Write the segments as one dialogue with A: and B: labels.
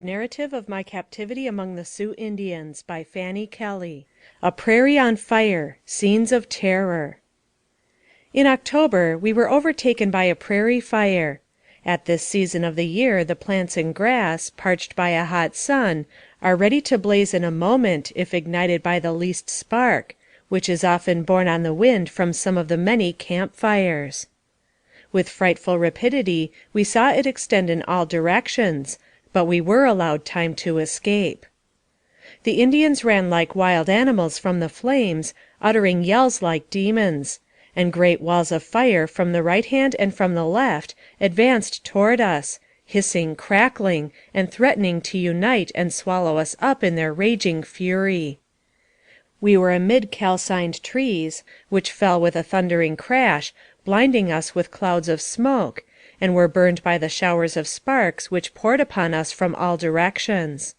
A: Narrative of My Captivity Among the Sioux Indians by Fanny Kelly. A Prairie on Fire. Scenes of Terror. In October we were overtaken by a prairie fire. At this season of the year the plants and grass, parched by a hot sun, are ready to blaze in a moment if ignited by the least spark, which is often borne on the wind from some of the many camp fires. With frightful rapidity we saw it extend in all directions, but we were allowed time to escape. The Indians ran like wild animals from the flames, uttering yells like demons, and great walls of fire from the right hand and from the left advanced toward us, hissing, crackling, and threatening to unite and swallow us up in their raging fury. We were amid calcined trees, which fell with a thundering crash, blinding us with clouds of smoke, and were burned by the showers of sparks which poured upon us from all directions.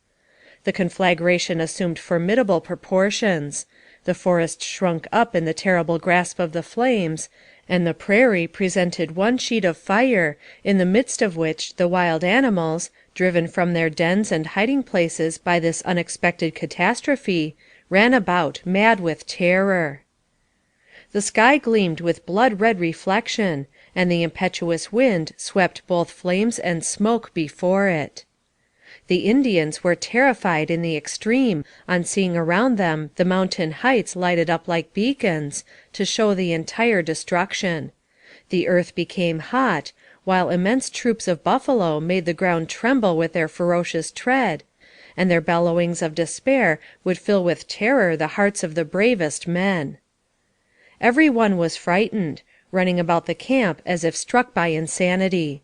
A: The conflagration assumed formidable proportions, the forest shrunk up in the terrible grasp of the flames, and the prairie presented one sheet of fire, in the midst of which the wild animals, driven from their dens and hiding places by this unexpected catastrophe, ran about mad with terror. The sky gleamed with blood-red reflection, and the impetuous wind swept both flames and smoke before it. The Indians were terrified in the extreme on seeing around them the mountain heights lighted up like beacons, to show the entire destruction. The earth became hot, while immense troops of buffalo made the ground tremble with their ferocious tread, and their bellowings of despair would fill with terror the hearts of the bravest men. Every one was frightened, running about the camp as if struck by insanity.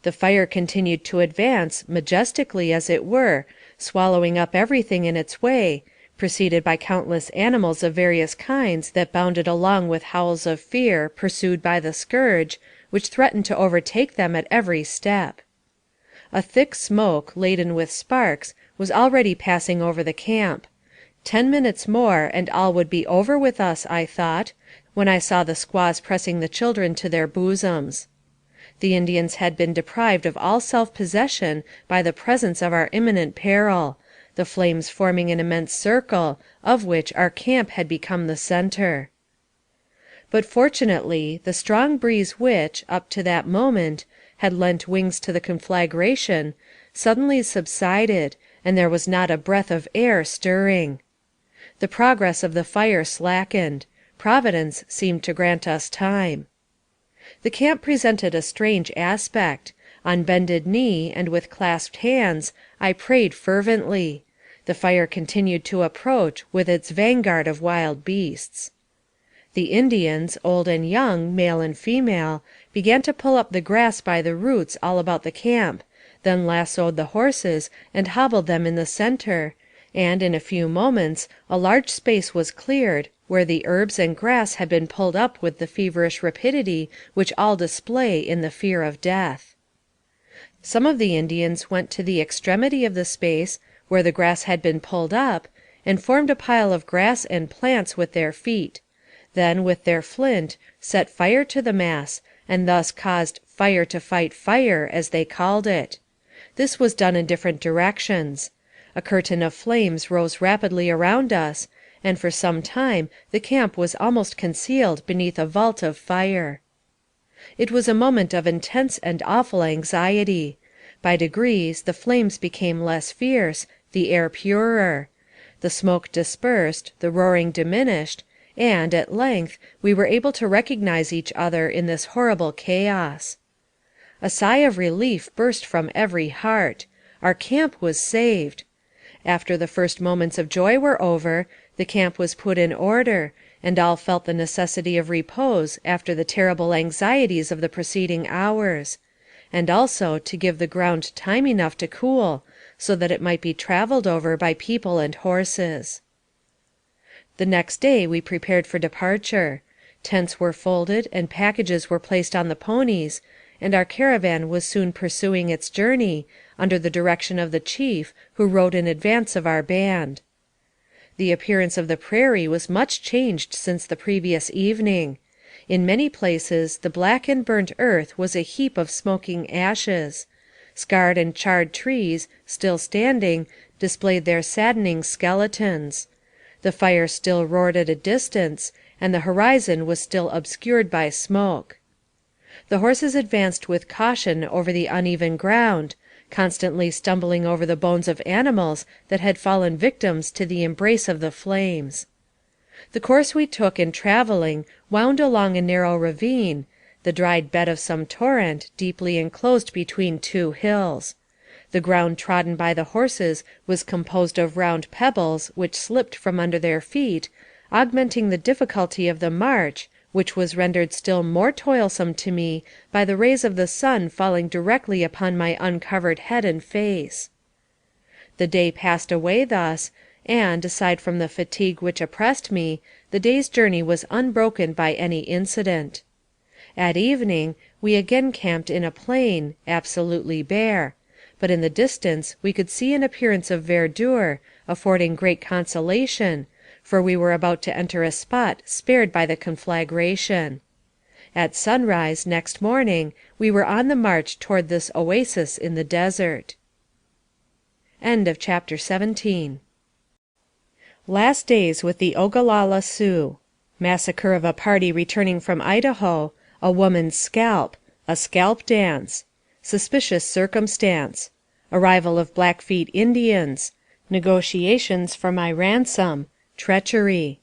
A: The fire continued to advance, majestically as it were, swallowing up everything in its way, preceded by countless animals of various kinds that bounded along with howls of fear, pursued by the scourge, which threatened to overtake them at every step. A thick smoke, laden with sparks, was already passing over the camp. 10 minutes more, and all would be over with us, I thought, when I saw the squaws pressing the children to their bosoms. The Indians had been deprived of all self-possession by the presence of our imminent peril, the flames forming an immense circle, of which our camp had become the center. But fortunately, the strong breeze which, up to that moment, had lent wings to the conflagration, suddenly subsided, and there was not a breath of air stirring. The progress of the fire slackened. Providence seemed to grant us time. The camp presented a strange aspect. On bended knee, and with clasped hands, I prayed fervently. The fire continued to approach, with its vanguard of wild beasts. The Indians, old and young, male and female, began to pull up the grass by the roots all about the camp, then lassoed the horses and hobbled them in the center, and, in a few moments, a large space was cleared, where the herbs and grass had been pulled up with the feverish rapidity which all display in the fear of death. Some of the Indians went to the extremity of the space, where the grass had been pulled up, and formed a pile of grass and plants with their feet, then, with their flint, set fire to the mass, and thus caused fire to fight fire, as they called it. This was done in different directions. A curtain of flames rose rapidly around us, and for some time the camp was almost concealed beneath a vault of fire. It was a moment of intense and awful anxiety. By degrees the flames became less fierce, the air purer. The smoke dispersed, the roaring diminished, and, at length, we were able to recognize each other in this horrible chaos. A sigh of relief burst from every heart. Our camp was saved. After the first moments of joy were over, the camp was put in order, and all felt the necessity of repose after the terrible anxieties of the preceding hours, and also to give the ground time enough to cool, so that it might be traveled over by people and horses. The next day we prepared for departure. Tents were folded and packages were placed on the ponies, and our caravan was soon pursuing its journey, under the direction of the chief, who rode in advance of our band. The appearance of the prairie was much changed since the previous evening. In many places the black and burnt earth was a heap of smoking ashes. Scarred and charred trees, still standing, displayed their saddening skeletons. The fire still roared at a distance, and the horizon was still obscured by smoke. The horses advanced with caution over the uneven ground, constantly stumbling over the bones of animals that had fallen victims to the embrace of the flames. The course we took in traveling wound along a narrow ravine, the dried bed of some torrent, deeply enclosed between two hills. The ground trodden by the horses was composed of round pebbles which slipped from under their feet, augmenting the difficulty of the march, which was rendered still more toilsome to me by the rays of the sun falling directly upon my uncovered head and face. The day passed away thus, and, aside from the fatigue which oppressed me, the day's journey was unbroken by any incident. At evening, we again camped in a plain, absolutely bare, but in the distance we could see an appearance of verdure, affording great consolation, for we were about to enter a spot spared by the conflagration. At sunrise, next morning, we were on the march toward this oasis in the desert. End of chapter 17. Last days with the Ogallala Sioux. Massacre of a party returning from Idaho. A woman's scalp. A scalp dance. Suspicious circumstance. Arrival of Blackfeet Indians. Negotiations for my ransom. Treachery.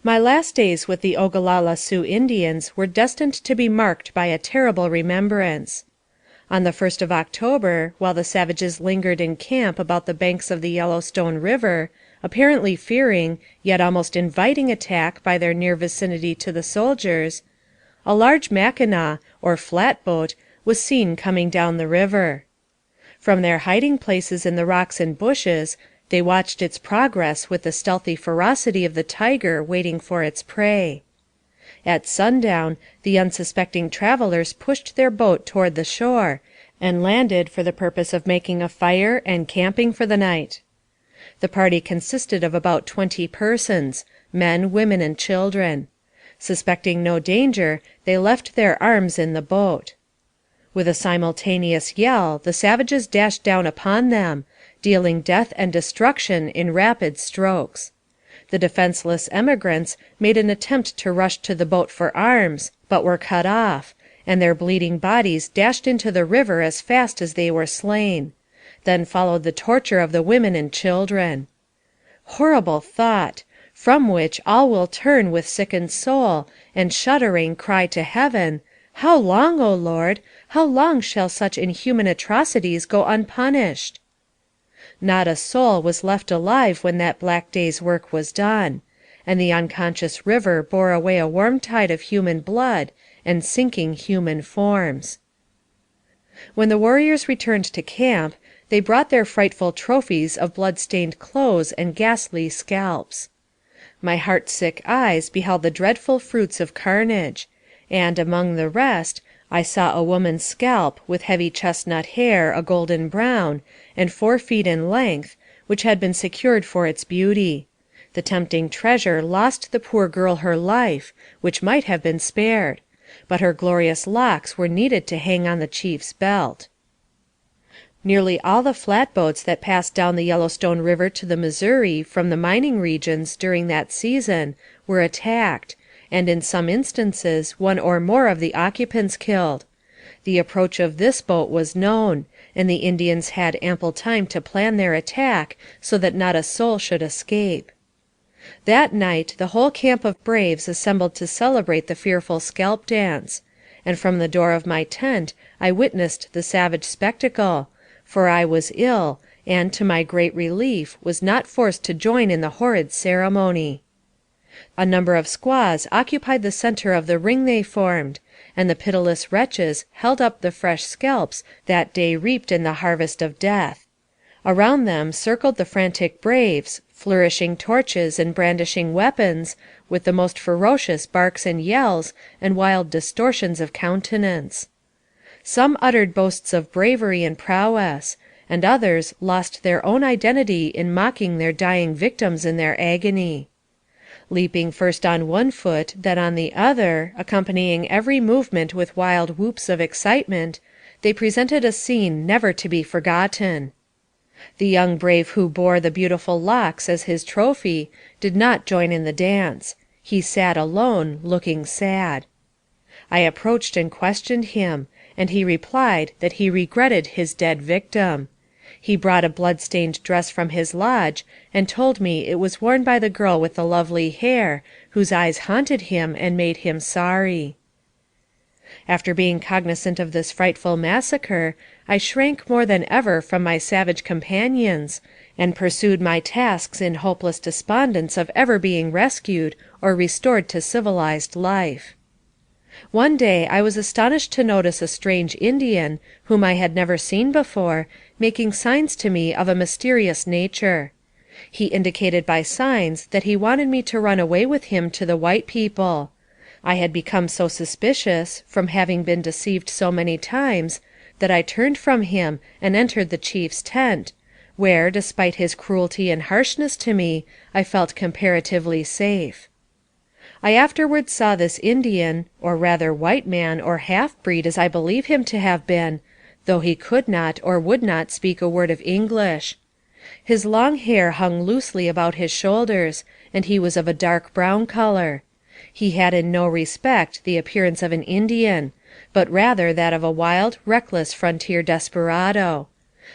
A: My last days with the Ogallala Sioux Indians were destined to be marked by a terrible remembrance. On the 1st of October, while the savages lingered in camp about the banks of the Yellowstone River, apparently fearing, yet almost inviting attack by their near vicinity to the soldiers, a large Mackinaw, or flatboat, was seen coming down the river. From their hiding places in the rocks and bushes, they watched its progress with the stealthy ferocity of the tiger waiting for its prey. At sundown, the unsuspecting travelers pushed their boat toward the shore, and landed for the purpose of making a fire and camping for the night. The party consisted of about 20 persons, men, women, and children. Suspecting no danger, they left their arms in the boat. With a simultaneous yell, the savages dashed down upon them, dealing death and destruction in rapid strokes. The defenseless emigrants made an attempt to rush to the boat for arms, but were cut off, and their bleeding bodies dashed into the river as fast as they were slain. Then followed the torture of the women and children. Horrible thought! From which all will turn with sickened soul, and shuddering cry to heaven, "How long, O Lord? How long shall such inhuman atrocities go unpunished?" Not a soul was left alive when that black day's work was done, and the unconscious river bore away a warm tide of human blood and sinking human forms. When the warriors returned to camp, they brought their frightful trophies of blood-stained clothes and ghastly scalps. My heart-sick eyes beheld the dreadful fruits of carnage, and, among the rest, I saw a woman's scalp with heavy chestnut hair, a golden brown, and 4 feet in length, which had been secured for its beauty. The tempting treasure lost the poor girl her life, which might have been spared, but her glorious locks were needed to hang on the chief's belt. Nearly all the flatboats that passed down the Yellowstone River to the Missouri from the mining regions during that season were attacked, and in some instances one or more of the occupants killed. The approach of this boat was known, and the Indians had ample time to plan their attack so that not a soul should escape. That night the whole camp of braves assembled to celebrate the fearful scalp dance, and from the door of my tent I witnessed the savage spectacle, for I was ill, and, to my great relief, was not forced to join in the horrid ceremony. A number of squaws occupied the center of the ring they formed, and the pitiless wretches held up the fresh scalps that day reaped in the harvest of death. Around them circled the frantic braves, flourishing torches and brandishing weapons, with the most ferocious barks and yells, and wild distortions of countenance. Some uttered boasts of bravery and prowess, and others lost their own identity in mocking their dying victims in their agony. Leaping first on one foot, then on the other, accompanying every movement with wild whoops of excitement, they presented a scene never to be forgotten. The young brave who bore the beautiful locks as his trophy did not join in the dance. He sat alone, looking sad. I approached and questioned him, and he replied that he regretted his dead victim. He brought a blood-stained dress from his lodge, and told me it was worn by the girl with the lovely hair, whose eyes haunted him and made him sorry. After being cognizant of this frightful massacre, I shrank more than ever from my savage companions, and pursued my tasks in hopeless despondence of ever being rescued or restored to civilized life. One day I was astonished to notice a strange Indian, whom I had never seen before, making signs to me of a mysterious nature. He indicated by signs that he wanted me to run away with him to the white people. I had become so suspicious, from having been deceived so many times, that I turned from him and entered the chief's tent, where, despite his cruelty and harshness to me, I felt comparatively safe. I afterwards saw this Indian, or rather white man, or half-breed, as I believe him to have been, though he could not or would not speak a word of English. His long hair hung loosely about his shoulders, and he was of a dark brown color. He had in no respect the appearance of an Indian, but rather that of a wild, reckless frontier desperado.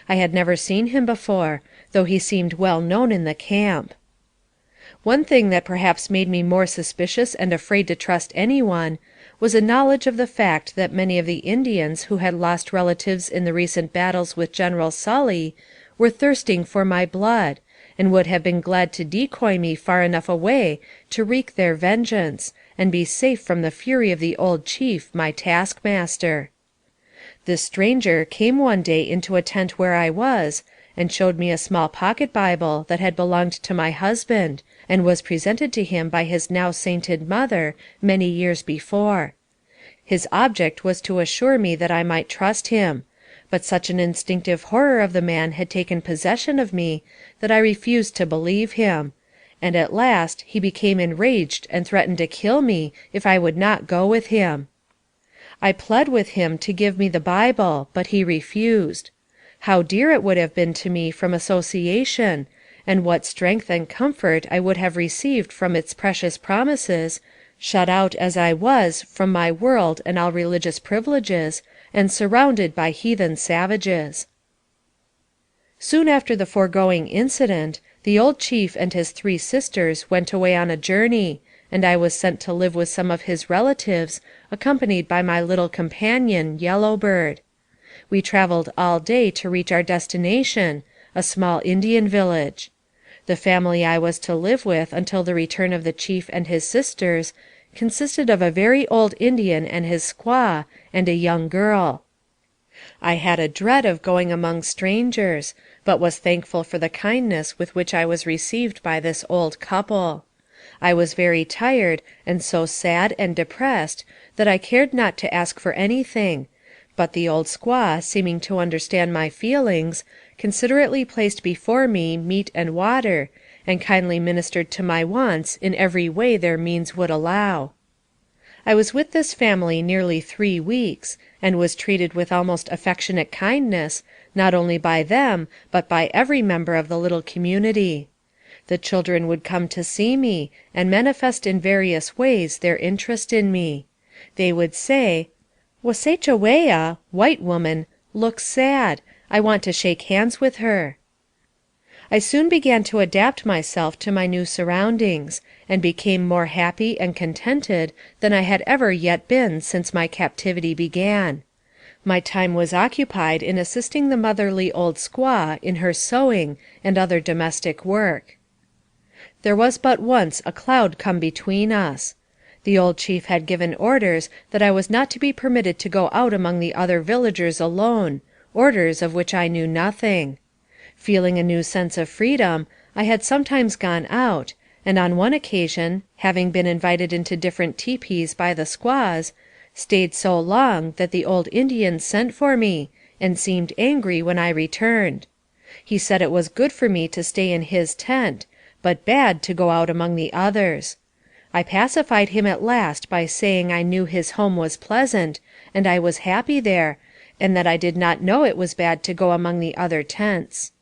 A: I had never seen him before, though he seemed well known in the camp. One thing that perhaps made me more suspicious and afraid to trust any one, was a knowledge of the fact that many of the Indians who had lost relatives in the recent battles with General Sully were thirsting for my blood, and would have been glad to decoy me far enough away to wreak their vengeance, and be safe from the fury of the old chief, my taskmaster. This stranger came one day into a tent where I was, and showed me a small pocket Bible that had belonged to my husband, and was presented to him by his now sainted mother many years before. His object was to assure me that I might trust him, but such an instinctive horror of the man had taken possession of me that I refused to believe him, and at last he became enraged and threatened to kill me if I would not go with him. I pled with him to give me the Bible, but he refused. How dear it would have been to me from association, and what strength and comfort I would have received from its precious promises, shut out as I was from my world and all religious privileges, and surrounded by heathen savages. Soon after the foregoing incident, the old chief and his 3 sisters went away on a journey, and I was sent to live with some of his relatives, accompanied by my little companion, Yellow Bird. We traveled all day to reach our destination, a small Indian village. The family I was to live with until the return of the chief and his sisters consisted of a very old Indian and his squaw, and a young girl. I had a dread of going among strangers, but was thankful for the kindness with which I was received by this old couple. I was very tired, and so sad and depressed that I cared not to ask for anything, but the old squaw seeming to understand my feelings, considerately placed before me meat and water, and kindly ministered to my wants in every way their means would allow. I was with this family nearly 3 weeks, and was treated with almost affectionate kindness, not only by them, but by every member of the little community. The children would come to see me, and manifest in various ways their interest in me. They would say, "Wasechawea (white woman) looks sad. I want to shake hands with her." I soon began to adapt myself to my new surroundings, and became more happy and contented than I had ever yet been since my captivity began. My time was occupied in assisting the motherly old squaw in her sewing and other domestic work. There was but once a cloud come between us. The old chief had given orders that I was not to be permitted to go out among the other villagers alone, orders of which I knew nothing. Feeling a new sense of freedom, I had sometimes gone out, and on one occasion, having been invited into different teepees by the squaws, stayed so long that the old Indian sent for me, and seemed angry when I returned. He said it was good for me to stay in his tent, but bad to go out among the others. I pacified him at last by saying I knew his home was pleasant, and I was happy there, and that I did not know it was bad to go among the other tents.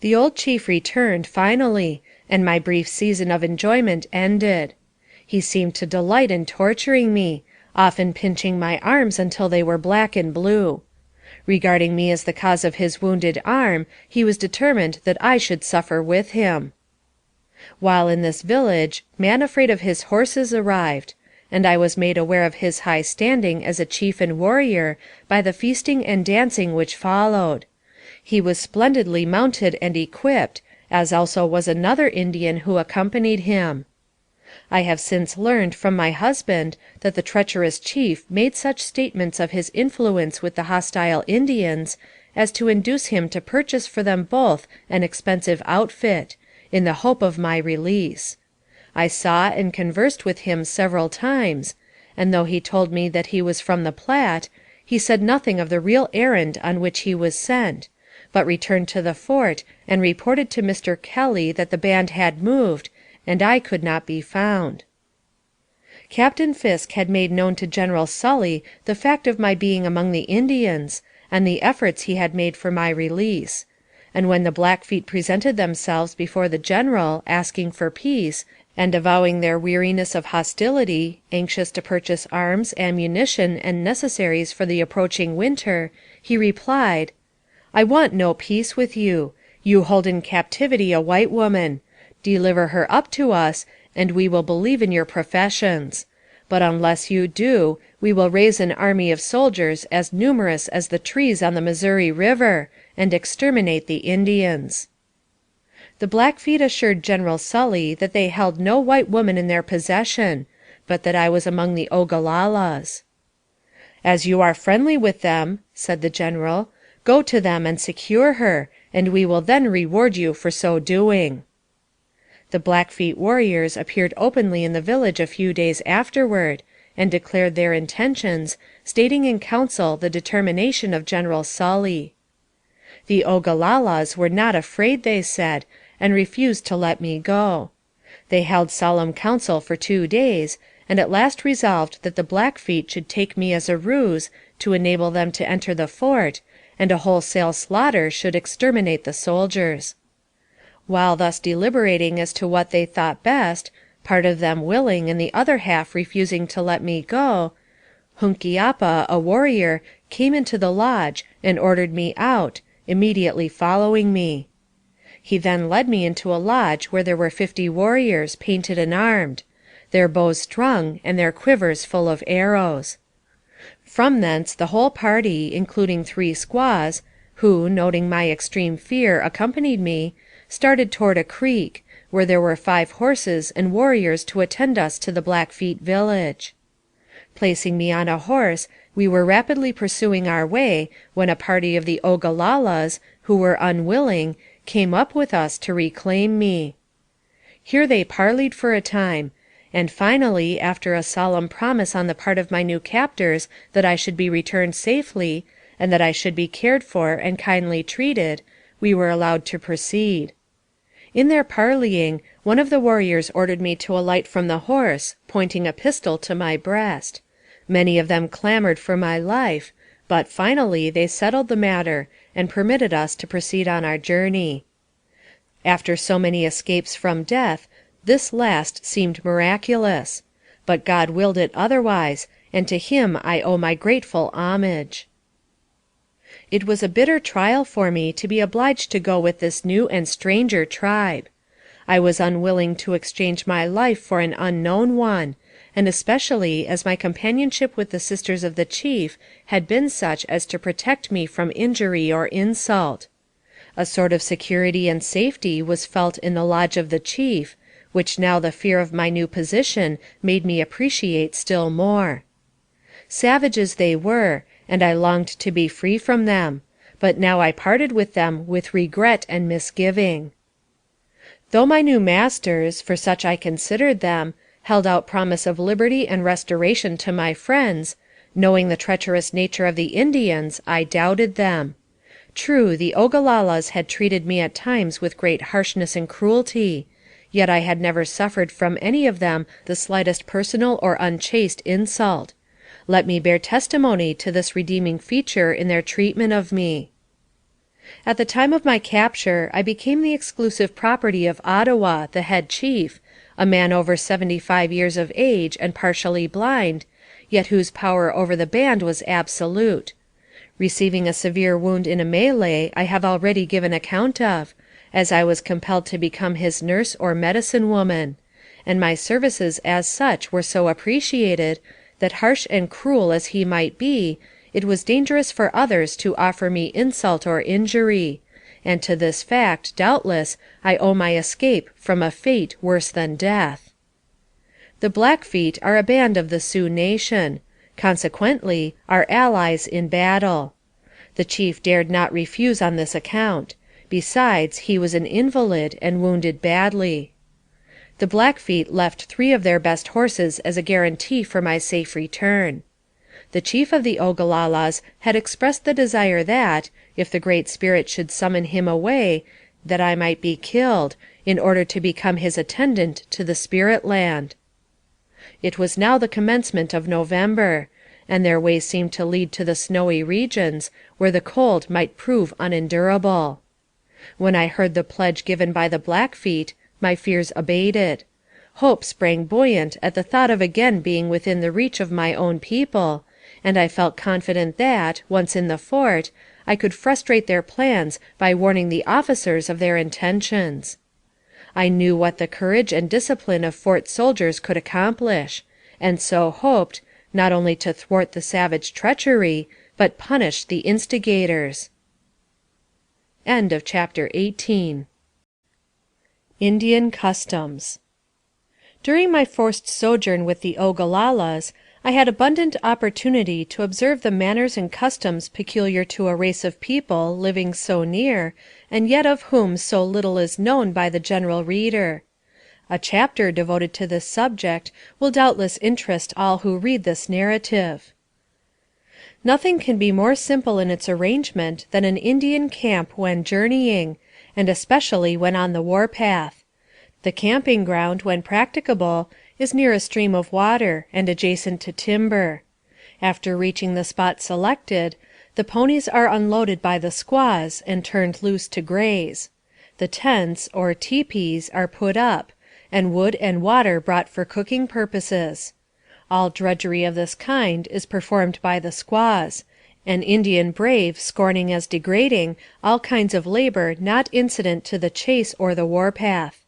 A: The old chief returned, finally, and my brief season of enjoyment ended. He seemed to delight in torturing me, often pinching my arms until they were black and blue. Regarding me as the cause of his wounded arm, he was determined that I should suffer with him. While in this village, Man Afraid of His Horses arrived, and I was made aware of his high standing as a chief and warrior by the feasting and dancing which followed. He was splendidly mounted and equipped, as also was another Indian who accompanied him. I have since learned from my husband that the treacherous chief made such statements of his influence with the hostile Indians as to induce him to purchase for them both an expensive outfit, in the hope of my release. I saw and conversed with him several times, and though he told me that he was from the Platte, he said nothing of the real errand on which he was sent, but returned to the fort and reported to Mr. Kelly that the band had moved, and I could not be found. Captain Fisk had made known to General Sully the fact of my being among the Indians, and the efforts he had made for my release; and when the Blackfeet presented themselves before the General, asking for peace, and avowing their weariness of hostility, anxious to purchase arms, ammunition, and necessaries for the approaching winter, he replied: "I want no peace with you. You hold in captivity a white woman. Deliver her up to us, and we will believe in your professions. But unless you do, we will raise an army of soldiers as numerous as the trees on the Missouri River, and exterminate the Indians." The Blackfeet assured General Sully that they held no white woman in their possession, but that I was among the Ogalallas. "As you are friendly with them," said the General, "go to them and secure her, and we will then reward you for so doing." The Blackfeet warriors appeared openly in the village a few days afterward, and declared their intentions, stating in council the determination of General Sully. The Ogalallas were not afraid, they said, and refused to let me go. They held solemn council for 2 days, and at last resolved that the Blackfeet should take me as a ruse to enable them to enter the fort, and a wholesale slaughter should exterminate the soldiers. While thus deliberating as to what they thought best, part of them willing and the other half refusing to let me go, Hunkiapa, a warrior, came into the lodge and ordered me out, immediately following me. He then led me into a lodge where there were 50 warriors, painted and armed, their bows strung and their quivers full of arrows. From thence the whole party, including 3 squaws, who, noting my extreme fear, accompanied me, started toward a creek, where there were 5 horses and warriors to attend us to the Blackfeet village. Placing me on a horse, we were rapidly pursuing our way, when a party of the Ogalallas, who were unwilling, came up with us to reclaim me. Here they parleyed for a time, and finally, after a solemn promise on the part of my new captors that I should be returned safely, and that I should be cared for and kindly treated, we were allowed to proceed. In their parleying, one of the warriors ordered me to alight from the horse, pointing a pistol to my breast. Many of them clamored for my life, but finally they settled the matter, and permitted us to proceed on our journey. After so many escapes from death, this last seemed miraculous, but God willed it otherwise, and to him I owe my grateful homage. It was a bitter trial for me to be obliged to go with this new and stranger tribe. I was unwilling to exchange my life for an unknown one, and especially as my companionship with the sisters of the chief had been such as to protect me from injury or insult. A sort of security and safety was felt in the lodge of the chief, which now the fear of my new position made me appreciate still more. Savages they were, and I longed to be free from them, but now I parted with them with regret and misgiving. Though my new masters, for such I considered them, held out promise of liberty and restoration to my friends, knowing the treacherous nature of the Indians, I doubted them. True, the Ogalallas had treated me at times with great harshness and cruelty, yet I had never suffered from any of them the slightest personal or unchaste insult. Let me bear testimony to this redeeming feature in their treatment of me. At the time of my capture, I became the exclusive property of Ottawa, the head chief, a man over 75 years of age and partially blind, yet whose power over the band was absolute. Receiving a severe wound in a melee I have already given account of, as I was compelled to become his nurse or medicine woman, and my services as such were so appreciated, that harsh and cruel as he might be, it was dangerous for others to offer me insult or injury, and to this fact, doubtless, I owe my escape from a fate worse than death. The Blackfeet are a band of the Sioux nation, consequently, are allies in battle. The chief dared not refuse on this account; besides, he was an invalid, and wounded badly. The Blackfeet left 3 of their best horses as a guarantee for my safe return. The chief of the Ogalallas had expressed the desire that, if the Great Spirit should summon him away, that I might be killed, in order to become his attendant to the spirit land. It was now the commencement of November, and their way seemed to lead to the snowy regions, where the cold might prove unendurable. When I heard the pledge given by the Blackfeet, my fears abated. Hope sprang buoyant at the thought of again being within the reach of my own people, and I felt confident that, once in the fort, I could frustrate their plans by warning the officers of their intentions. I knew what the courage and discipline of fort soldiers could accomplish, and so hoped, not only to thwart the savage treachery, but punish the instigators. End of chapter 18. Indian Customs. During my forced sojourn with the Ogalallas, I had abundant opportunity to observe the manners and customs peculiar to a race of people living so near, and yet of whom so little is known by the general reader. A chapter devoted to this subject will doubtless interest all who read this narrative. Nothing can be more simple in its arrangement than an Indian camp when journeying, and especially when on the warpath. The camping ground, when practicable, is near a stream of water, and adjacent to timber. After reaching the spot selected, the ponies are unloaded by the squaws and turned loose to graze. The tents, or teepees, are put up, and wood and water brought for cooking purposes. All drudgery of this kind is performed by the squaws, an Indian brave scorning as degrading all kinds of labor not incident to the chase or the warpath.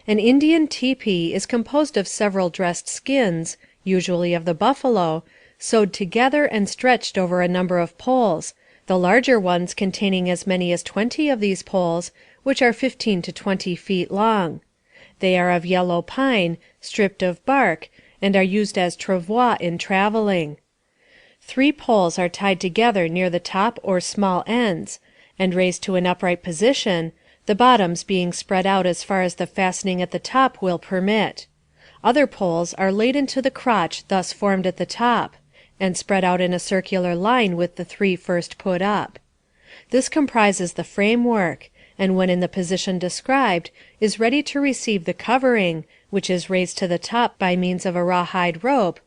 A: An Indian teepee is composed of several dressed skins, usually of the buffalo, sewed together and stretched over a number of poles, the larger ones containing as many as 20 of these poles, which are 15 to 20 feet long. They are of yellow pine, stripped of bark, and are used as travois in traveling. 3 poles are tied together near the top or small ends, and raised to an upright position, the bottoms being spread out as far as the fastening at the top will permit. Other poles are laid into the crotch thus formed at the top, and spread out in a circular line with the 3 first put up. This comprises the framework, and when in the position described, is ready to receive the covering, which is raised to the top by means of a rawhide rope,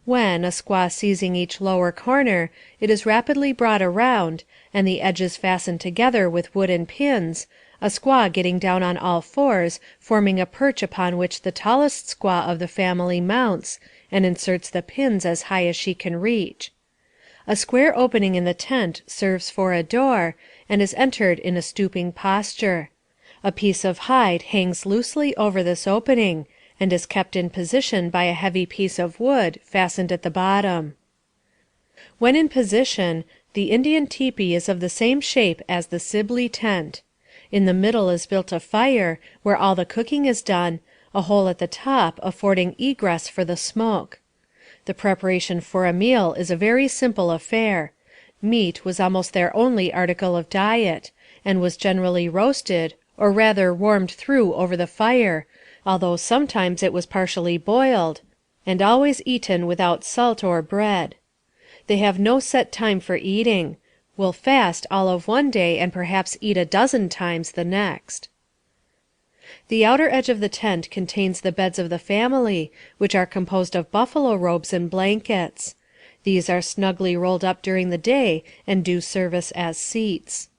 A: when, a squaw seizing each lower corner, it is rapidly brought around, and the edges fastened together with wooden pins, a squaw getting down on all fours, forming a perch upon which the tallest squaw of the family mounts, and inserts the pins as high as she can reach. A square opening in the tent serves for a door, and is entered in a stooping posture. A piece of hide hangs loosely over this opening, and is kept in position by a heavy piece of wood fastened at the bottom. When in position, the Indian teepee is of the same shape as the Sibley tent. In the middle is built a fire, where all the cooking is done, a hole at the top affording egress for the smoke. The preparation for a meal is a very simple affair. Meat was almost their only article of diet, and was generally roasted, or rather warmed through over the fire, although sometimes it was partially boiled, and always eaten without salt or bread. They have no set time for eating, will fast all of one day and perhaps eat a dozen times the next. The outer edge of the tent contains the beds of the family, which are composed of buffalo robes and blankets. These are snugly rolled up during the day and do service as seats.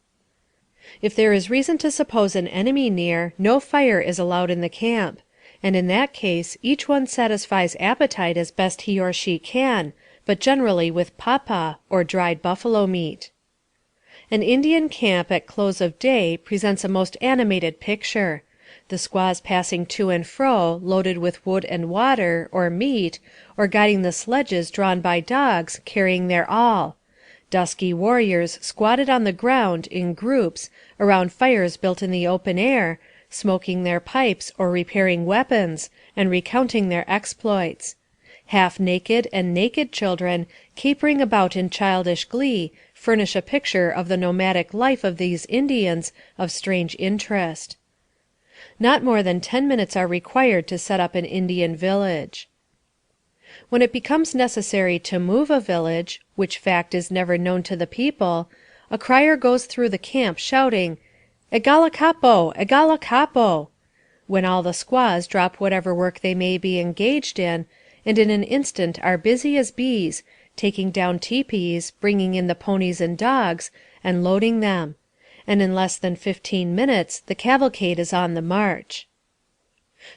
A: If there is reason to suppose an enemy near, no fire is allowed in the camp, and in that case each one satisfies appetite as best he or she can, but generally with papa, or dried buffalo meat. An Indian camp at close of day presents a most animated picture. The squaws passing to and fro, loaded with wood and water, or meat, or guiding the sledges drawn by dogs, carrying their all; dusky warriors squatted on the ground, in groups, around fires built in the open air, smoking their pipes or repairing weapons, and recounting their exploits; half naked and naked children, capering about in childish glee, furnish a picture of the nomadic life of these Indians of strange interest. Not more than 10 minutes are required to set up an Indian village. When it becomes necessary to move a village, which fact is never known to the people, a crier goes through the camp shouting, "Egalakapo! Egalakapo!" when all the squaws drop whatever work they may be engaged in, and in an instant are busy as bees, taking down teepees, bringing in the ponies and dogs, and loading them; and in less than 15 minutes the cavalcade is on the march.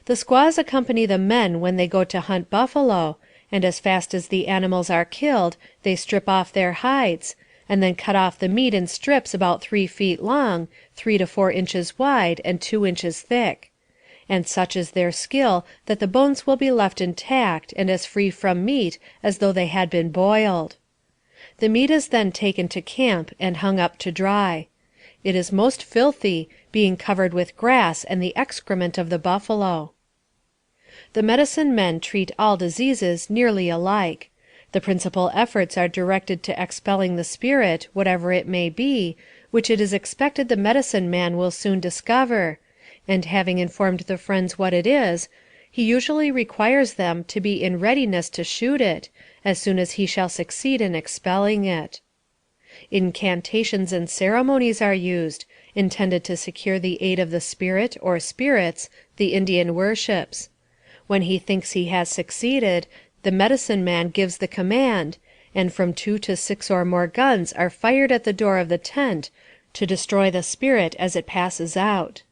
A: The squaws accompany the men when they go to hunt buffalo, and as fast as the animals are killed they strip off their hides, and then cut off the meat in strips about 3 feet long, 3 to 4 inches wide, and 2 inches thick; and such is their skill that the bones will be left intact and as free from meat as though they had been boiled. The meat is then taken to camp and hung up to dry. It is most filthy, being covered with grass and the excrement of the buffalo. The medicine men treat all diseases nearly alike. The principal efforts are directed to expelling the spirit, whatever it may be, which it is expected the medicine man will soon discover, and having informed the friends what it is, he usually requires them to be in readiness to shoot it, as soon as he shall succeed in expelling it. Incantations and ceremonies are used, intended to secure the aid of the spirit or spirits the Indian worships. When he thinks he has succeeded, the medicine man gives the command, and from 2 to 6 or more guns are fired at the door of the tent to destroy the spirit as it passes out.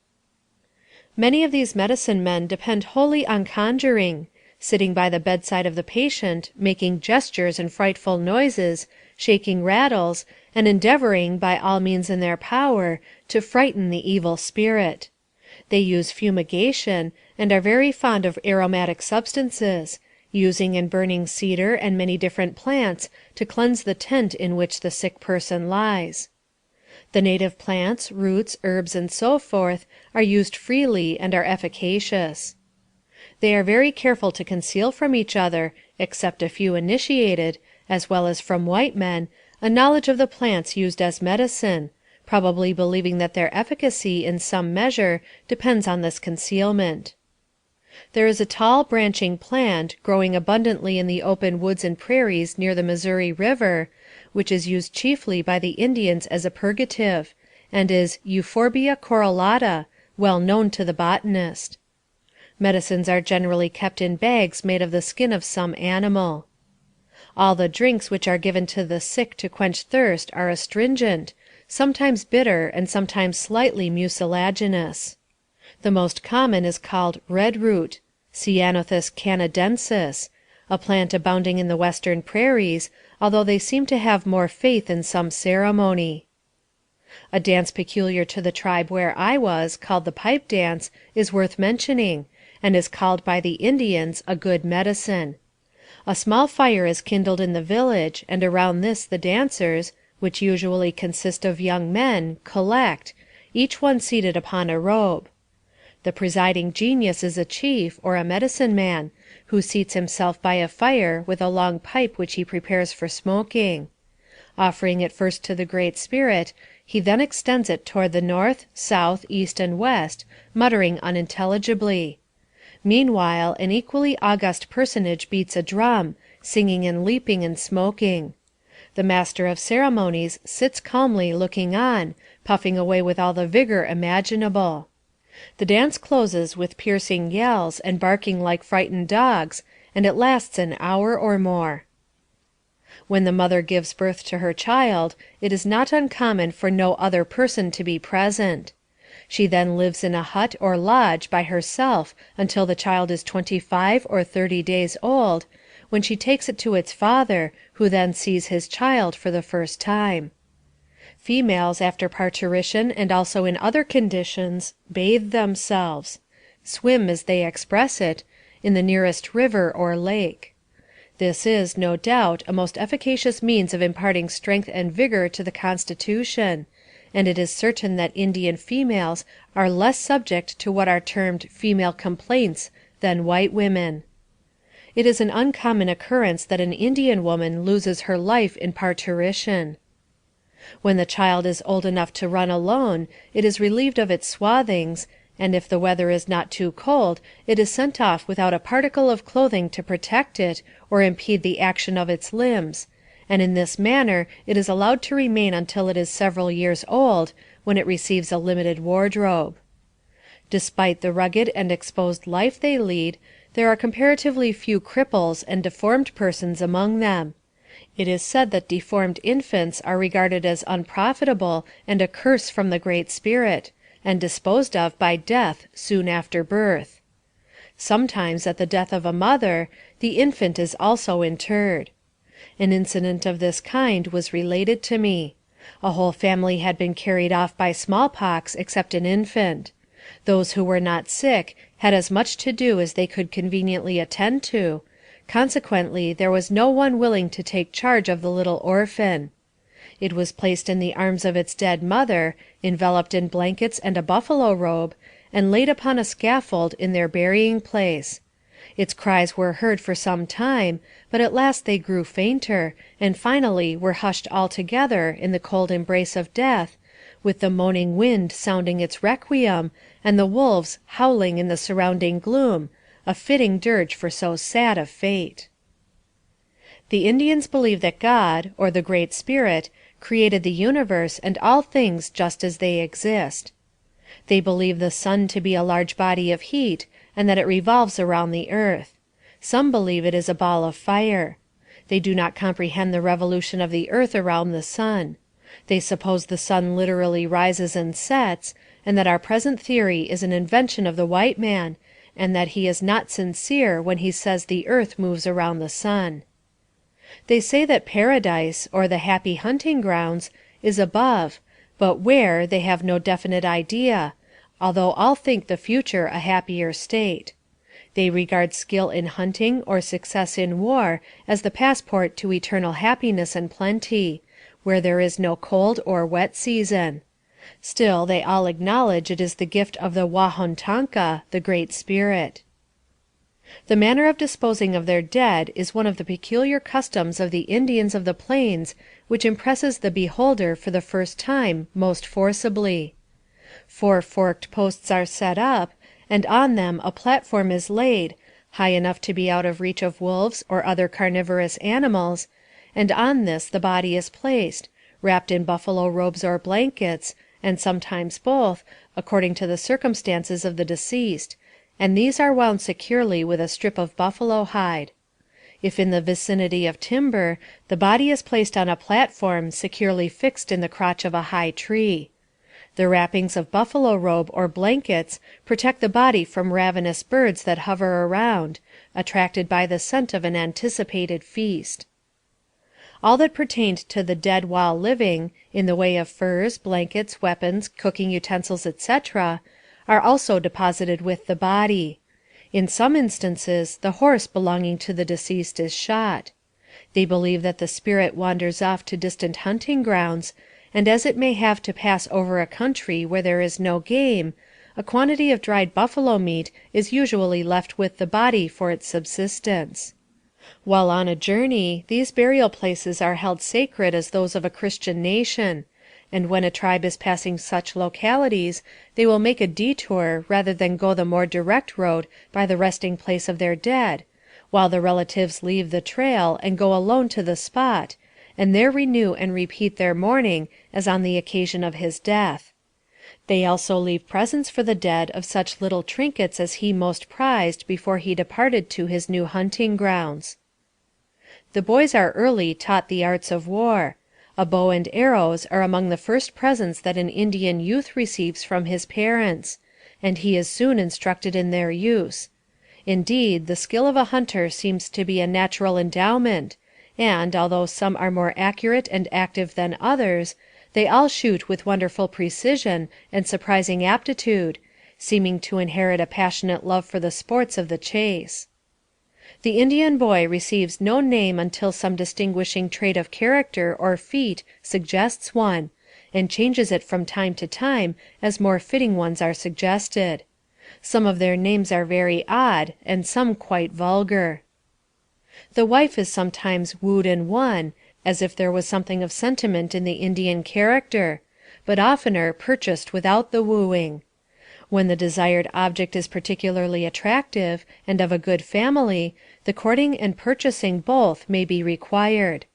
A: Many of these medicine men depend wholly on conjuring, sitting by the bedside of the patient, making gestures and frightful noises, shaking rattles, and endeavoring, by all means in their power, to frighten the evil spirit. They use fumigation, and are very fond of aromatic substances, using and burning cedar and many different plants to cleanse the tent in which the sick person lies. The native plants, roots, herbs, and so forth, are used freely and are efficacious. They are very careful to conceal from each other, except a few initiated, as well as from white men, a knowledge of the plants used as medicine, probably believing that their efficacy in some measure depends on this concealment. There is a tall branching plant, growing abundantly in the open woods and prairies near the Missouri River, which is used chiefly by the Indians as a purgative, and is Euphorbia correlata, well known to the botanist. Medicines are generally kept in bags made of the skin of some animal. All the drinks which are given to the sick to quench thirst are astringent, sometimes bitter and sometimes slightly mucilaginous. The most common is called red root, Ceanothus canadensis, a plant abounding in the western prairies, although they seem to have more faith in some ceremony. A dance peculiar to the tribe where I was, called the pipe dance, is worth mentioning, and is called by the Indians a good medicine. A small fire is kindled in the village, and around this the dancers, which usually consist of young men, collect, each one seated upon a robe. The presiding genius is a chief, or a medicine man, who seats himself by a fire with a long pipe which he prepares for smoking. Offering it first to the Great Spirit, he then extends it toward the north, south, east, and west, muttering unintelligibly. Meanwhile, an equally august personage beats a drum, singing and leaping and smoking. The master of ceremonies sits calmly looking on, puffing away with all the vigor imaginable. The dance closes with piercing yells and barking like frightened dogs, and it lasts an hour or more. When the mother gives birth to her child, it is not uncommon for no other person to be present. She then lives in a hut or lodge by herself until the child is 25 or 30 days old, when she takes it to its father, who then sees his child for the first time. Females after parturition and also in other conditions bathe themselves, swim, as they express it, in the nearest river or lake. This is, no doubt, a most efficacious means of imparting strength and vigor to the constitution, and it is certain that Indian females are less subject to what are termed female complaints than white women. It is an uncommon occurrence that an Indian woman loses her life in parturition. When the child is old enough to run alone, it is relieved of its swathings, and if the weather is not too cold, it is sent off without a particle of clothing to protect it or impede the action of its limbs, and in this manner it is allowed to remain until it is several years old, when it receives a limited wardrobe. Despite the rugged and exposed life they lead, there are comparatively few cripples and deformed persons among them. It is said that deformed infants are regarded as unprofitable and a curse from the Great Spirit, and disposed of by death soon after birth. Sometimes, at the death of a mother, the infant is also interred. An incident of this kind was related to me. A whole family had been carried off by smallpox except an infant. Those who were not sick had as much to do as they could conveniently attend to, consequently there was no one willing to take charge of the little orphan. It was placed in the arms of its dead mother, enveloped in blankets and a buffalo robe, and laid upon a scaffold in their burying place. Its cries were heard for some time, but at last they grew fainter, and finally were hushed altogether in the cold embrace of death, with the moaning wind sounding its requiem, and the wolves howling in the surrounding gloom, a fitting dirge for so sad a fate. The Indians believe that God, or the Great Spirit, created the universe and all things just as they exist. They believe the sun to be a large body of heat, and that it revolves around the earth. Some believe it is a ball of fire. They do not comprehend the revolution of the earth around the sun. They suppose the sun literally rises and sets, and that our present theory is an invention of the white man, and that he is not sincere when he says the earth moves around the sun. They say that paradise, or the happy hunting grounds, is above, but where they have no definite idea, although all think the future a happier state. They regard skill in hunting or success in war as the passport to eternal happiness and plenty, where there is no cold or wet season. Still, they all acknowledge it is the gift of the Wahontanka, the Great Spirit. The manner of disposing of their dead is one of the peculiar customs of the Indians of the Plains which impresses the beholder for the first time most forcibly. 4 forked posts are set up, and on them a platform is laid, high enough to be out of reach of wolves or other carnivorous animals, and on this the body is placed, wrapped in buffalo robes or blankets, and sometimes both, according to the circumstances of the deceased, and these are wound securely with a strip of buffalo hide. If in the vicinity of timber, the body is placed on a platform securely fixed in the crotch of a high tree. The wrappings of buffalo robe or blankets protect the body from ravenous birds that hover around, attracted by the scent of an anticipated feast. All that pertained to the dead while living, in the way of furs, blankets, weapons, cooking utensils, etc., are also deposited with the body. In some instances, the horse belonging to the deceased is shot. They believe that the spirit wanders off to distant hunting grounds, and as it may have to pass over a country where there is no game, a quantity of dried buffalo meat is usually left with the body for its subsistence. While on a journey, these burial places are held sacred as those of a Christian nation, and when a tribe is passing such localities, they will make a detour rather than go the more direct road by the resting place of their dead, while the relatives leave the trail and go alone to the spot, and there renew and repeat their mourning as on the occasion of his death. They also leave presents for the dead of such little trinkets as he most prized before he departed to his new hunting grounds. The boys are early taught the arts of war. A bow and arrows are among the first presents that an Indian youth receives from his parents, and he is soon instructed in their use. Indeed, the skill of a hunter seems to be a natural endowment, and, although some are more accurate and active than others, they all shoot with wonderful precision and surprising aptitude, seeming to inherit a passionate love for the sports of the chase. The Indian boy receives no name until some distinguishing trait of character or feat suggests one, and changes it from time to time as more fitting ones are suggested. Some of their names are very odd, and some quite vulgar. The wife is sometimes wooed and won, as if there was something of sentiment in the Indian character, but oftener purchased without the wooing. When the desired object is particularly attractive, and of a good family, the courting and purchasing both may be required.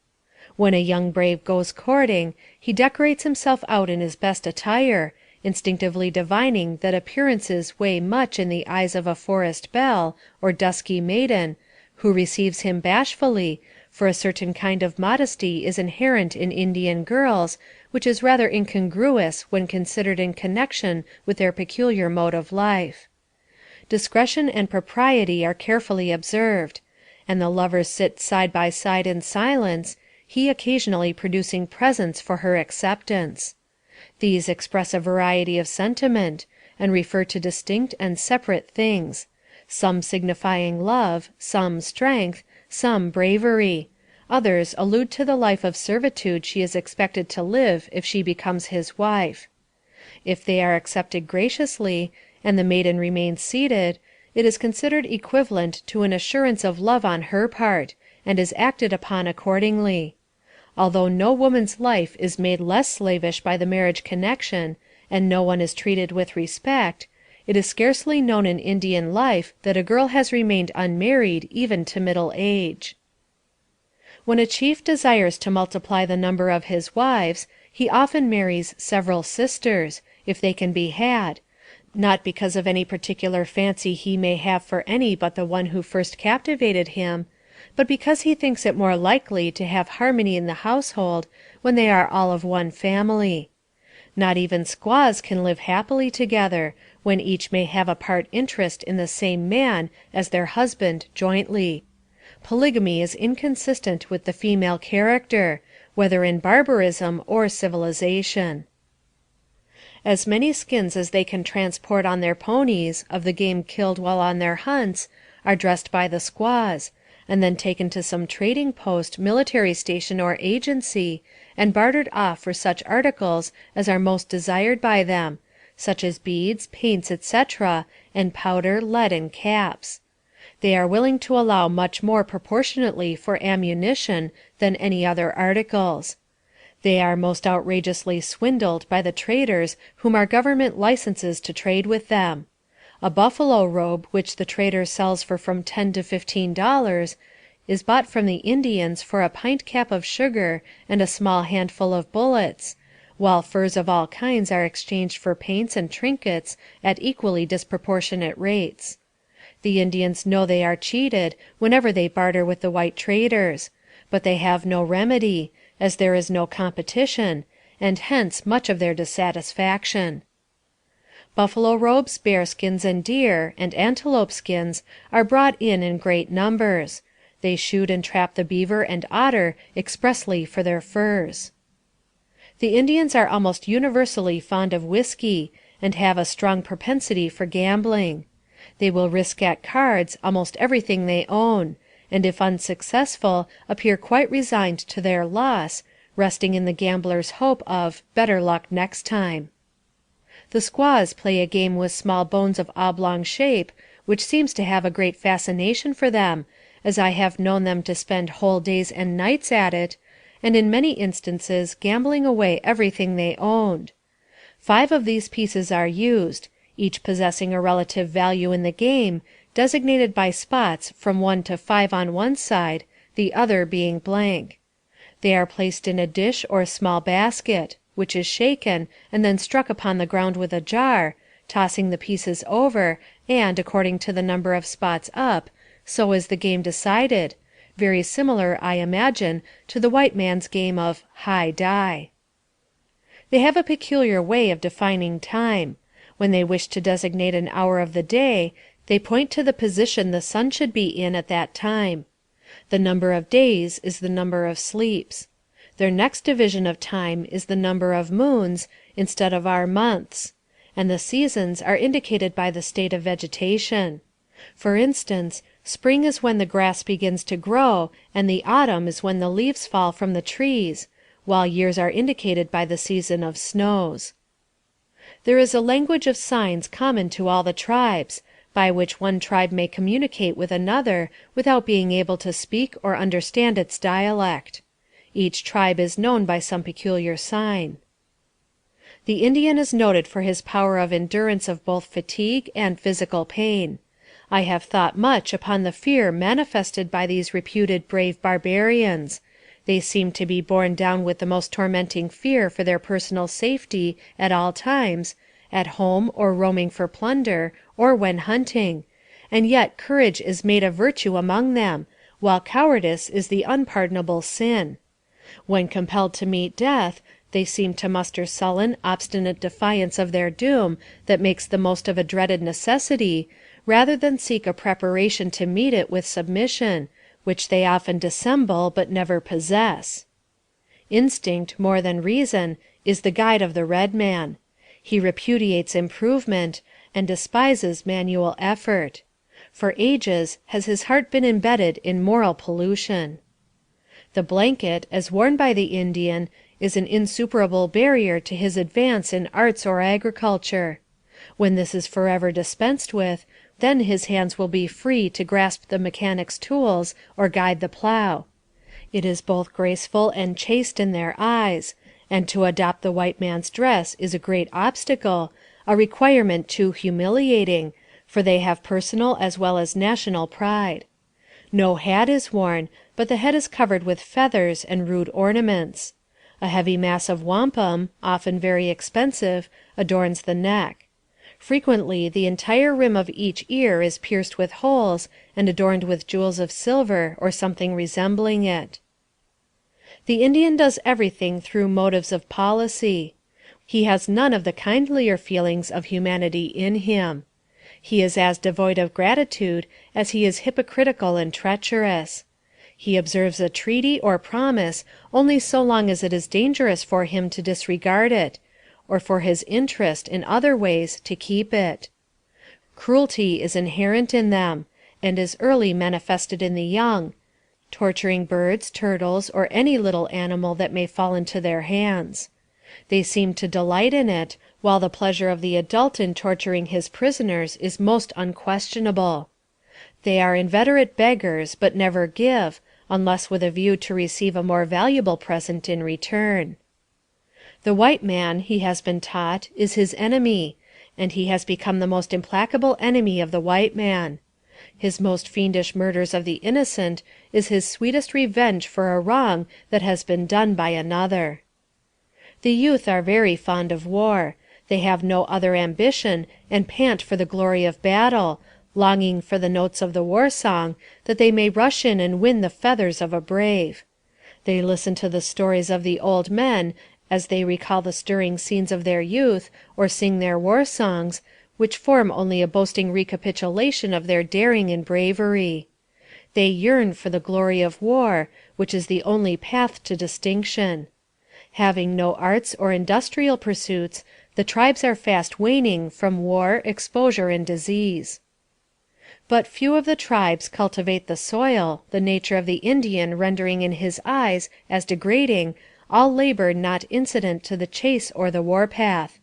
A: When a young brave goes courting, he decorates himself out in his best attire, instinctively divining that appearances weigh much in the eyes of a forest belle, or dusky maiden, who receives him bashfully, for a certain kind of modesty is inherent in Indian girls, which is rather incongruous when considered in connection with their peculiar mode of life. Discretion and propriety are carefully observed, and the lovers sit side by side in silence, he occasionally producing presents for her acceptance. These express a variety of sentiment, and refer to distinct and separate things, some signifying love, some strength, some bravery; others allude to the life of servitude she is expected to live if she becomes his wife. If they are accepted graciously, and the maiden remains seated, it is considered equivalent to an assurance of love on her part, and is acted upon accordingly. Although no woman's life is made less slavish by the marriage connection, and no one is treated with respect, it is scarcely known in Indian life that a girl has remained unmarried even to middle age. When a chief desires to multiply the number of his wives, he often marries several sisters, if they can be had, not because of any particular fancy he may have for any but the one who first captivated him, but because he thinks it more likely to have harmony in the household when they are all of one family. Not even squaws can live happily together, when each may have a part interest in the same man as their husband jointly. Polygamy is inconsistent with the female character, whether in barbarism or civilization. As many skins as they can transport on their ponies, of the game killed while on their hunts, are dressed by the squaws, and then taken to some trading post, military station, or agency, and bartered off for such articles as are most desired by them, such as beads, paints, etc., and powder, lead, and caps. They are willing to allow much more proportionately for ammunition than any other articles. They are most outrageously swindled by the traders whom our government licenses to trade with them. A buffalo robe which the trader sells for from $10 to $15 is bought from the Indians for a pint cap of sugar and a small handful of bullets, while furs of all kinds are exchanged for paints and trinkets at equally disproportionate rates. The Indians know they are cheated whenever they barter with the white traders, but they have no remedy, as there is no competition, and hence much of their dissatisfaction. Buffalo robes, bear skins, and deer, and antelope skins are brought in great numbers. They shoot and trap the beaver and otter expressly for their furs. The Indians are almost universally fond of whiskey, and have a strong propensity for gambling. They will risk at cards almost everything they own, and if unsuccessful appear quite resigned to their loss, resting in the gambler's hope of better luck next time. The squaws play a game with small bones of oblong shape, which seems to have a great fascination for them, as I have known them to spend whole days and nights at it, and in many instances gambling away everything they owned. 5 of these pieces are used, each possessing a relative value in the game, designated by spots from 1 to 5 on one side, the other being blank. They are placed in a dish or small basket, which is shaken and then struck upon the ground with a jar, tossing the pieces over, and, according to the number of spots up, so is the game decided, very similar, I imagine, to the white man's game of high die. They have a peculiar way of defining time. When they wish to designate an hour of the day, they point to the position the sun should be in at that time. The number of days is the number of sleeps. Their next division of time is the number of moons, instead of our months, and the seasons are indicated by the state of vegetation. For instance, spring is when the grass begins to grow, and the autumn is when the leaves fall from the trees, while years are indicated by the season of snows. There is a language of signs common to all the tribes, by which one tribe may communicate with another without being able to speak or understand its dialect. Each tribe is known by some peculiar sign. The Indian is noted for his power of endurance of both fatigue and physical pain. I have thought much upon the fear manifested by these reputed brave barbarians. They seem to be borne down with the most tormenting fear for their personal safety at all times, at home or roaming for plunder, or when hunting, and yet courage is made a virtue among them, while cowardice is the unpardonable sin. When compelled to meet death, they seem to muster sullen, obstinate defiance of their doom that makes the most of a dreaded necessity, rather than seek a preparation to meet it with submission, which they often dissemble but never possess. Instinct, more than reason, is the guide of the red man. He repudiates improvement, and despises manual effort. For ages has his heart been embedded in moral pollution. The blanket, as worn by the Indian, is an insuperable barrier to his advance in arts or agriculture. When this is forever dispensed with, then his hands will be free to grasp the mechanic's tools or guide the plow. It is both graceful and chaste in their eyes, and to adopt the white man's dress is a great obstacle, a requirement too humiliating, for they have personal as well as national pride. No hat is worn, but the head is covered with feathers and rude ornaments. A heavy mass of wampum, often very expensive, adorns the neck. Frequently the entire rim of each ear is pierced with holes, and adorned with jewels of silver or something resembling it. The Indian does everything through motives of policy. He has none of the kindlier feelings of humanity in him. He is as devoid of gratitude as he is hypocritical and treacherous. He observes a treaty or promise only so long as it is dangerous for him to disregard it, or for his interest, in other ways, to keep it. Cruelty is inherent in them, and is early manifested in the young, torturing birds, turtles, or any little animal that may fall into their hands. They seem to delight in it, while the pleasure of the adult in torturing his prisoners is most unquestionable. They are inveterate beggars, but never give, unless with a view to receive a more valuable present in return. The white man, he has been taught, is his enemy, and he has become the most implacable enemy of the white man. His most fiendish murders of the innocent is his sweetest revenge for a wrong that has been done by another. The youth are very fond of war. They have no other ambition, and pant for the glory of battle, longing for the notes of the war song, that they may rush in and win the feathers of a brave. They listen to the stories of the old men, as they recall the stirring scenes of their youth, or sing their war songs, which form only a boasting recapitulation of their daring and bravery. They yearn for the glory of war, which is the only path to distinction. Having no arts or industrial pursuits, the tribes are fast waning from war, exposure, and disease. But few of the tribes cultivate the soil, the nature of the Indian rendering in his eyes as degrading all labor not incident to the chase or the warpath,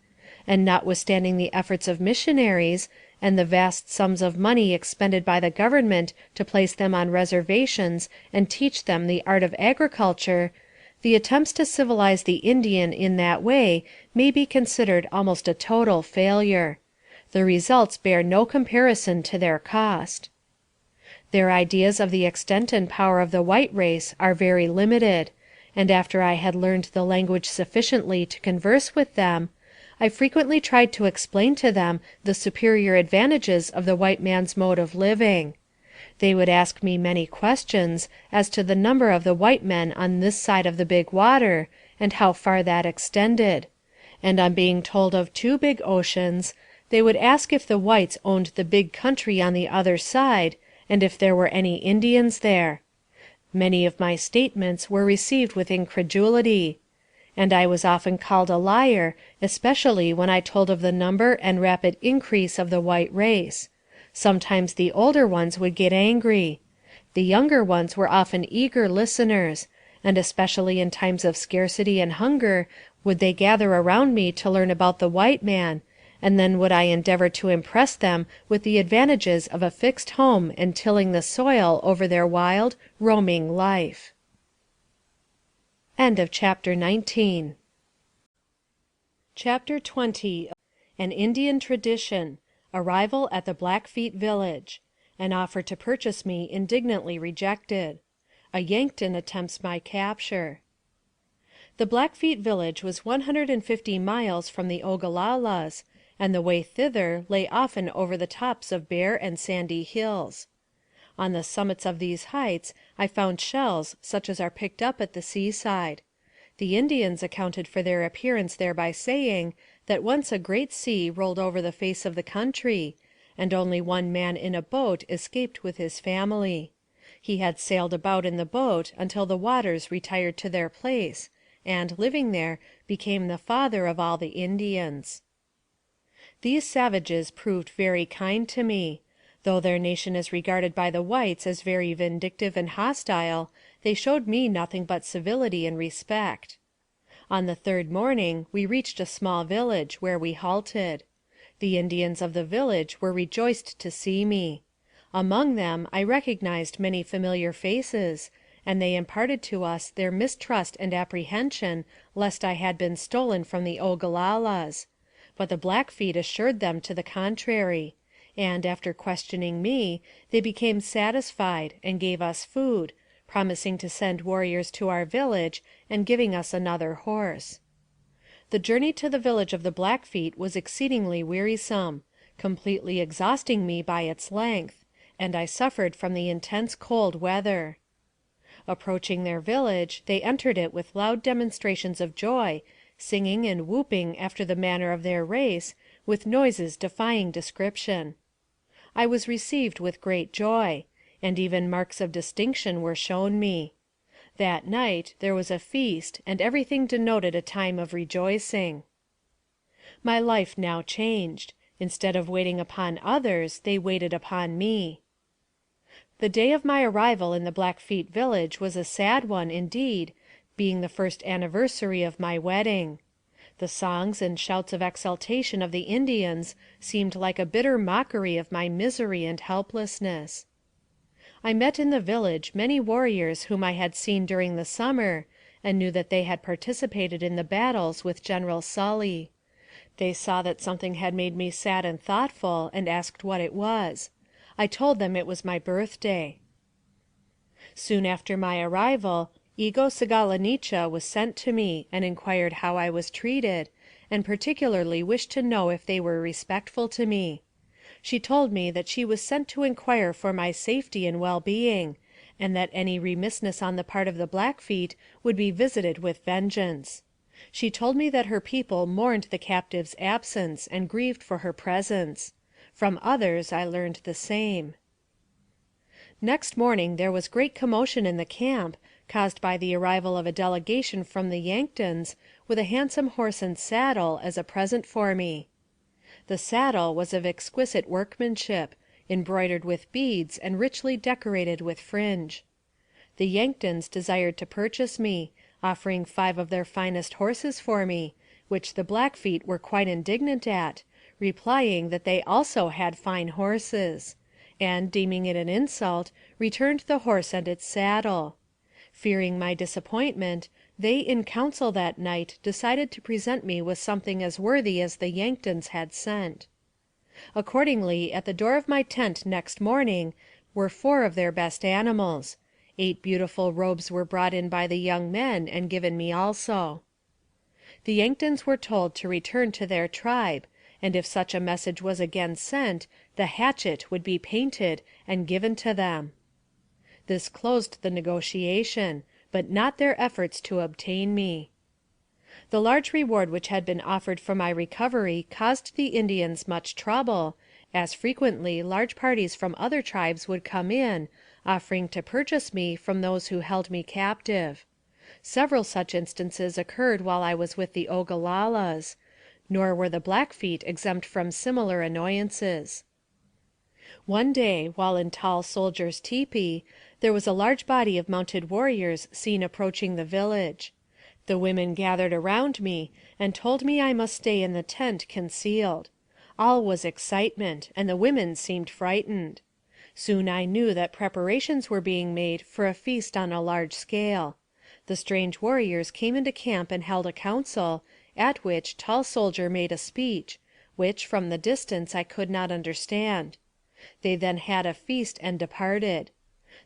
A: and notwithstanding the efforts of missionaries, and the vast sums of money expended by the government to place them on reservations and teach them the art of agriculture, the attempts to civilize the Indian in that way may be considered almost a total failure. The results bear no comparison to their cost. Their ideas of the extent and power of the white race are very limited, and after I had learned the language sufficiently to converse with them, I frequently tried to explain to them the superior advantages of the white man's mode of living. They would ask me many questions as to the number of the white men on this side of the big water, and how far that extended; and on being told of 2 big oceans, they would ask if the whites owned the big country on the other side, and if there were any Indians there. Many of my statements were received with incredulity, and I was often called a liar, especially when I told of the number and rapid increase of the white race. Sometimes the older ones would get angry. The younger ones were often eager listeners, and especially in times of scarcity and hunger would they gather around me to learn about the white man, and then would I endeavor to impress them with the advantages of a fixed home and tilling the soil over their wild, roaming life. Chapter 20. An Indian Tradition. Arrival at the Blackfeet Village. An offer to purchase me indignantly rejected. A Yankton attempts my capture. The Blackfeet village was 150 miles from the Ogalallas, and the way thither lay often over the tops of bare and sandy hills. On the summits of these heights I found shells such as are picked up at the seaside. The Indians accounted for their appearance there by saying, that once a great sea rolled over the face of the country, and only one man in a boat escaped with his family. He had sailed about in the boat until the waters retired to their place, and, living there, became the father of all the Indians. These savages proved very kind to me. Though their nation is regarded by the whites as very vindictive and hostile, they showed me nothing but civility and respect. On the 3d morning we reached a small village, where we halted. The Indians of the village were rejoiced to see me. Among them I recognized many familiar faces, and they imparted to us their mistrust and apprehension lest I had been stolen from the Ogalallas; but the Blackfeet assured them to the contrary, and, after questioning me, they became satisfied, and gave us food, promising to send warriors to our village, and giving us another horse. The journey to the village of the Blackfeet was exceedingly wearisome, completely exhausting me by its length, and I suffered from the intense cold weather. Approaching their village, they entered it with loud demonstrations of joy, singing and whooping after the manner of their race, with noises defying description. I was received with great joy, and even marks of distinction were shown me. That night there was a feast, and everything denoted a time of rejoicing. My life now changed. Instead of waiting upon others, they waited upon me. The day of my arrival in the Blackfeet village was a sad one, indeed, being the first anniversary of my wedding. The songs and shouts of exultation of the Indians seemed like a bitter mockery of my misery and helplessness. I met in the village many warriors whom I had seen during the summer, and knew that they had participated in the battles with General Sully. They saw that something had made me sad and thoughtful, and asked what it was. I told them it was my birthday. Soon after my arrival, Ego Sagalanicha was sent to me, and inquired how I was treated, and particularly wished to know if they were respectful to me. She told me that she was sent to inquire for my safety and well-being, and that any remissness on the part of the Blackfeet would be visited with vengeance. She told me that her people mourned the captive's absence, and grieved for her presence. From others I learned the same. Next morning there was great commotion in the camp, caused by the arrival of a delegation from the Yanktons, with a handsome horse and saddle, as a present for me. The saddle was of exquisite workmanship, embroidered with beads, and richly decorated with fringe. The Yanktons desired to purchase me, offering 5 of their finest horses for me, which the Blackfeet were quite indignant at, replying that they also had fine horses, and, deeming it an insult, returned the horse and its saddle. Fearing my disappointment, they in council that night decided to present me with something as worthy as the Yanktons had sent. Accordingly, at the door of my tent next morning were 4 of their best animals. 8 beautiful robes were brought in by the young men, and given me also. The Yanktons were told to return to their tribe, and if such a message was again sent, the hatchet would be painted and given to them. This closed the negotiation, but not their efforts to obtain me. The large reward which had been offered for my recovery caused the Indians much trouble, as frequently large parties from other tribes would come in, offering to purchase me from those who held me captive. Several such instances occurred while I was with the Ogalallas, nor were the Blackfeet exempt from similar annoyances. One day, while in Tall Soldier's tepee, there was a large body of mounted warriors seen approaching the village. The women gathered around me, and told me I must stay in the tent concealed. All was excitement, and the women seemed frightened. Soon I knew that preparations were being made for a feast on a large scale. The strange warriors came into camp and held a council, at which Tall Soldier made a speech, which, from the distance, I could not understand. They then had a feast and departed.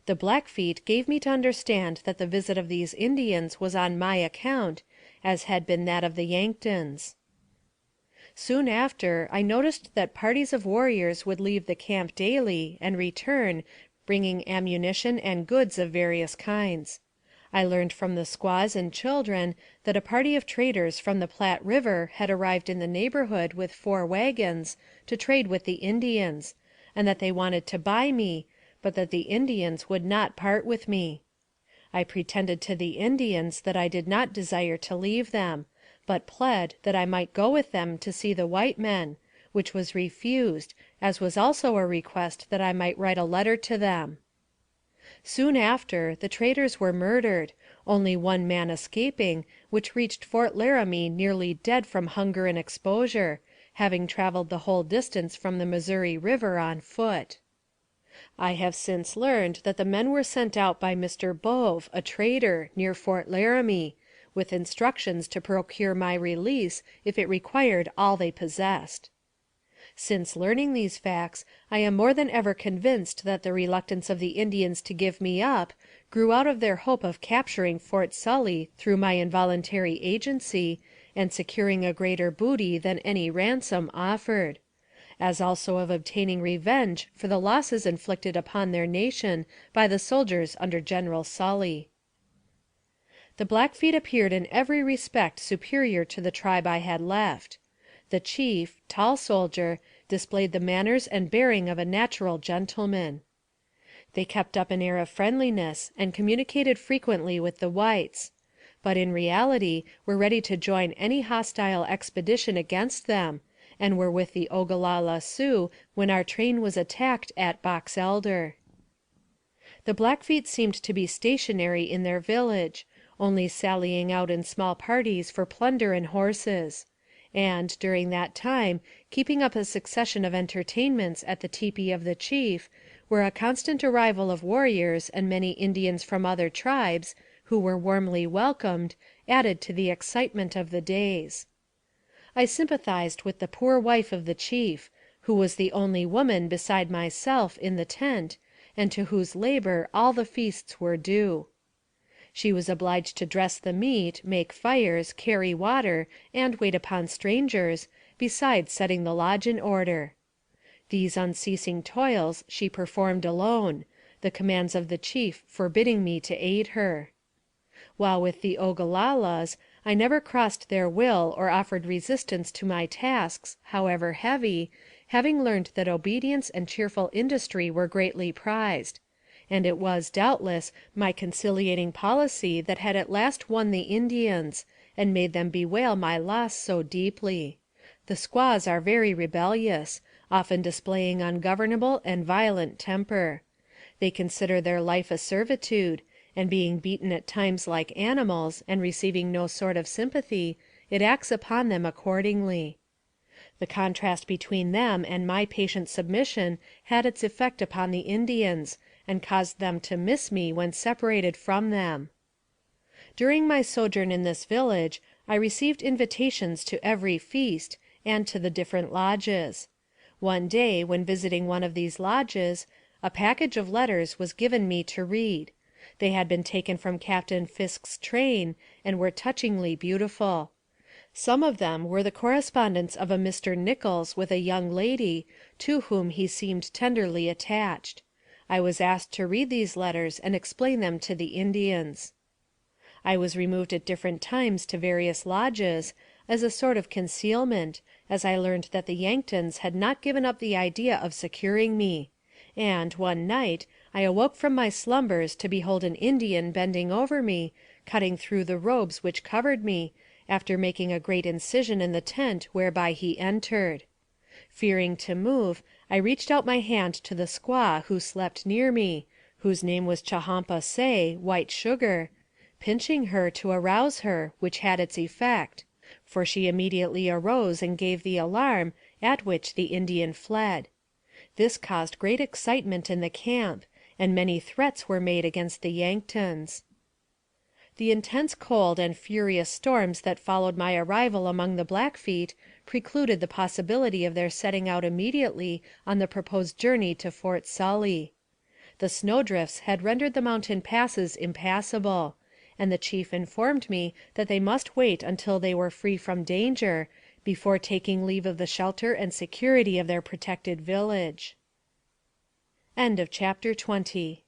A: The Blackfeet gave me to understand that the visit of these Indians was on my account, as had been that of the Yanktons. Soon after, I noticed that parties of warriors would leave the camp daily, and return, bringing ammunition and goods of various kinds. I learned from the squaws and children that a party of traders from the Platte River had arrived in the neighborhood with 4 wagons, to trade with the Indians, and that they wanted to buy me, but that the Indians would not part with me. I pretended to the Indians that I did not desire to leave them, but pled that I might go with them to see the white men, which was refused, as was also a request that I might write a letter to them. Soon after, the traders were murdered, only 1 man escaping, which reached Fort Laramie nearly dead from hunger and exposure, having traveled the whole distance from the Missouri River on foot. I have since learned that the men were sent out by Mr. Bove, a trader, near Fort Laramie, with instructions to procure my release if it required all they possessed. Since learning these facts, I am more than ever convinced that the reluctance of the Indians to give me up grew out of their hope of capturing Fort Sully through my involuntary agency, and securing a greater booty than any ransom offered, as also of obtaining revenge for the losses inflicted upon their nation by the soldiers under General Sully. The Blackfeet appeared in every respect superior to the tribe I had left. The chief, Tall Soldier, displayed the manners and bearing of a natural gentleman. They kept up an air of friendliness, and communicated frequently with the whites, but in reality were ready to join any hostile expedition against them, and were with the Ogallala Sioux when our train was attacked at Box Elder. The Blackfeet seemed to be stationary in their village, only sallying out in small parties for plunder and horses, and, during that time, keeping up a succession of entertainments at the tepee of the chief, where a constant arrival of warriors and many Indians from other tribes, who were warmly welcomed, added to the excitement of the days. I sympathized with the poor wife of the chief, who was the only woman beside myself in the tent, and to whose labor all the feasts were due. She was obliged to dress the meat, make fires, carry water, and wait upon strangers, besides setting the lodge in order. These unceasing toils she performed alone, the commands of the chief forbidding me to aid her. While with the Ogalallas, I never crossed their will or offered resistance to my tasks, however heavy, having learned that obedience and cheerful industry were greatly prized, and it was, doubtless, my conciliating policy that had at last won the Indians, and made them bewail my loss so deeply. The squaws are very rebellious, often displaying ungovernable and violent temper. They consider their life a servitude, and being beaten at times like animals, and receiving no sort of sympathy, it acts upon them accordingly. The contrast between them and my patient submission had its effect upon the Indians, and caused them to miss me when separated from them. During my sojourn in this village, I received invitations to every feast, and to the different lodges. One day, when visiting one of these lodges, a package of letters was given me to read. They had been taken from Captain Fisk's train, and were touchingly beautiful. Some of them were the correspondence of a Mr. Nichols with a young lady, to whom he seemed tenderly attached. I was asked to read these letters and explain them to the Indians. I was removed at different times to various lodges, as a sort of concealment, as I learned that the Yanktons had not given up the idea of securing me; and, one night, I awoke from my slumbers to behold an Indian bending over me, cutting through the robes which covered me, after making a great incision in the tent whereby he entered. Fearing to move, I reached out my hand to the squaw who slept near me, whose name was Chahampa Say, White Sugar, pinching her to arouse her, which had its effect, for she immediately arose and gave the alarm, at which the Indian fled. This caused great excitement in the camp, and many threats were made against the Yanktons. The intense cold and furious storms that followed my arrival among the Blackfeet precluded the possibility of their setting out immediately on the proposed journey to Fort Sully. The snowdrifts had rendered the mountain passes impassable, and the chief informed me that they must wait until they were free from danger, before taking leave of the shelter and security of their protected village. Chapter 21.